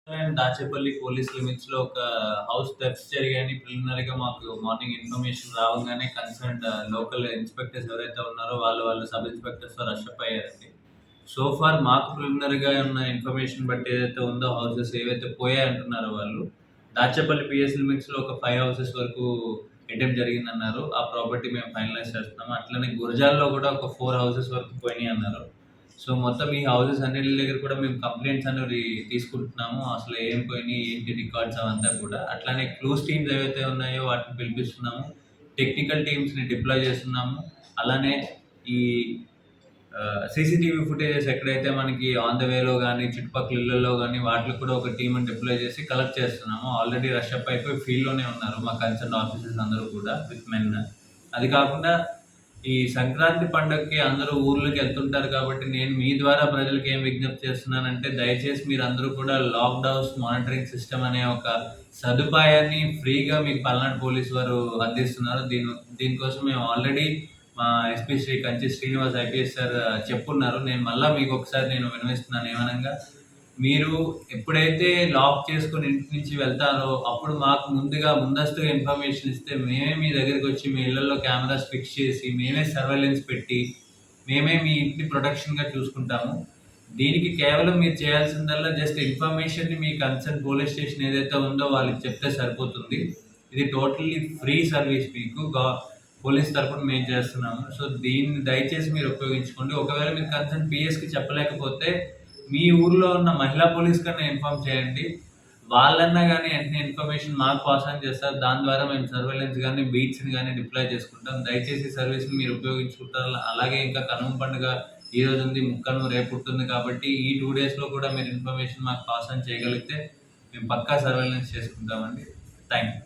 And Dachepalli police limits లో ఒక house thefts జరిగాయని ప్రిలిమినరీగా మాకు మార్నింగ్ ఇన్ఫర్మేషన్ రావగానే కన్సర్న్ లోకల్ ఇన్స్పెక్టర్స్ ఎవరైతే ఉన్నారో వాళ్ళు సబ్ ఇన్స్పెక్టర్స్ తో రషప్ అయ్యారండి. సో ఫార్ మాకు ప్రిలిమినరీగా ఉన్న ఇన్ఫర్మేషన్ బట్టి ఏదైతే ఉందో హౌసెస్ ఏవైతే పోయాయి అంటున్నారో వాళ్ళు దాచేపల్లి పిఎస్ లిమిట్స్ లో ఒక 5 హౌసెస్ వరకు అటెంప్ట్ జరిగిందన్నారు. ఆ ప్రాపర్టీ మేము ఫైనలైజ్ చేస్తున్నాము. అట్లనే గురజాల్లో కూడా ఒక 4 హౌసెస్ వరకు పోయినాయి అన్నారు. సో మొత్తం ఈ హౌసెస్ అన్నిటి దగ్గర కూడా మేము కంప్లైంట్స్ అనేవి తీసుకుంటున్నాము. అసలు ఏం పోయినాయి, ఏంటి రికార్డ్స్ అవంతా కూడా. అట్లానే క్లూస్ టీమ్స్ ఏవైతే ఉన్నాయో వాటిని పిలిపిస్తున్నాము. టెక్నికల్ టీమ్స్‌ని డిప్లాయ్ చేస్తున్నాము. అలానే ఈ సీసీటీవీ ఫుటేజెస్ ఎక్కడైతే మనకి ఆన్ ద వేలో గానీ, చుట్టుపక్కల ఇళ్లల్లో గానీ వాటిలో కూడా ఒక టీమ్‌ని డిప్లాయ్ చేసి కలెక్ట్ చేస్తున్నాము. ఆల్రెడీ రషప్ అయిపోయి ఫీల్డ్‌లోనే ఉన్నారు మా కన్సర్న్ ఆఫీసర్స్ అందరూ కూడా విత్ మెన్. అది కాకుండా ఈ సంక్రాంతి పండగకి అందరూ ఊర్లోకి వెళ్తుంటారు కాబట్టి నేను మీ ద్వారా ప్రజలకు ఏం విజ్ఞప్తి చేస్తున్నానంటే దయచేసి మీరందరూ కూడా లాక్డ్ హౌస్ మానిటరింగ్ సిస్టమ్ అనే ఒక సదుపాయాన్ని ఫ్రీగా మీకు పల్నాడు పోలీస్ వారు అందిస్తున్నారు. దీనికోసం మేము ఆల్రెడీ మా SP Shri Kanchi Srinivas IPS sir చెప్పున్నారు. నేను మళ్ళా మీకు ఒకసారి వినవిస్తున్నాను ఏమనగా మీరు ఎప్పుడైతే లాక్ చేసుకొని ఇంటి నుంచి వెళ్తారో అప్పుడు మాకు ముందస్తుగా ఇన్ఫర్మేషన్ ఇస్తే మేమే మీ దగ్గరికి వచ్చి మీ ఇళ్లలో కెమెరాస్ ఫిక్స్ చేసి మేమే సర్వేలెన్స్ పెట్టి మేమే మీ ఇంటిని ప్రొటెక్షన్గా చూసుకుంటాము. దీనికి కేవలం మీరు చేయాల్సిందల్లా జస్ట్ ఇన్ఫర్మేషన్ని మీ కన్సర్న్ పోలీస్ స్టేషన్ ఏదైతే ఉందో వాళ్ళకి చెప్తే సరిపోతుంది. ఇది టోటల్లీ ఫ్రీ సర్వీస్ మీకు పోలీస్ తరపున మేము చేస్తున్నాము. సో దీన్ని దయచేసి మీరు ఉపయోగించుకోండి. ఒకవేళ మీరు కన్సర్న్ పిఎస్కి చెప్పలేకపోతే మీ ఊర్లో ఉన్న మహిళా పోలీస్ కన్నా ఇన్ఫార్మ్ చేయండి. వాళ్ళన్నా కానీ వెంటనే ఇన్ఫర్మేషన్ మాకు పాస్ ఆన్ చేస్తారు. దాని ద్వారా మేము సర్వేలెన్స్ కానీ బీట్స్ని కానీ డిప్లాయ్ చేసుకుంటాం. దయచేసి సర్వీస్ని మీరు ఉపయోగించుకుంటారు. అలాగే ఇంకా కనుమ పండుగ ఈ రోజు ఉంది, ముక్కను రేపు ఉంటుంది కాబట్టి ఈ 2 డేస్లో కూడా మీరు ఇన్ఫర్మేషన్ మాకు పాస్ ఆన్ చేయగలిగితే మేము పక్కా సర్వేలెన్స్ చేసుకుంటామండి. Thank you.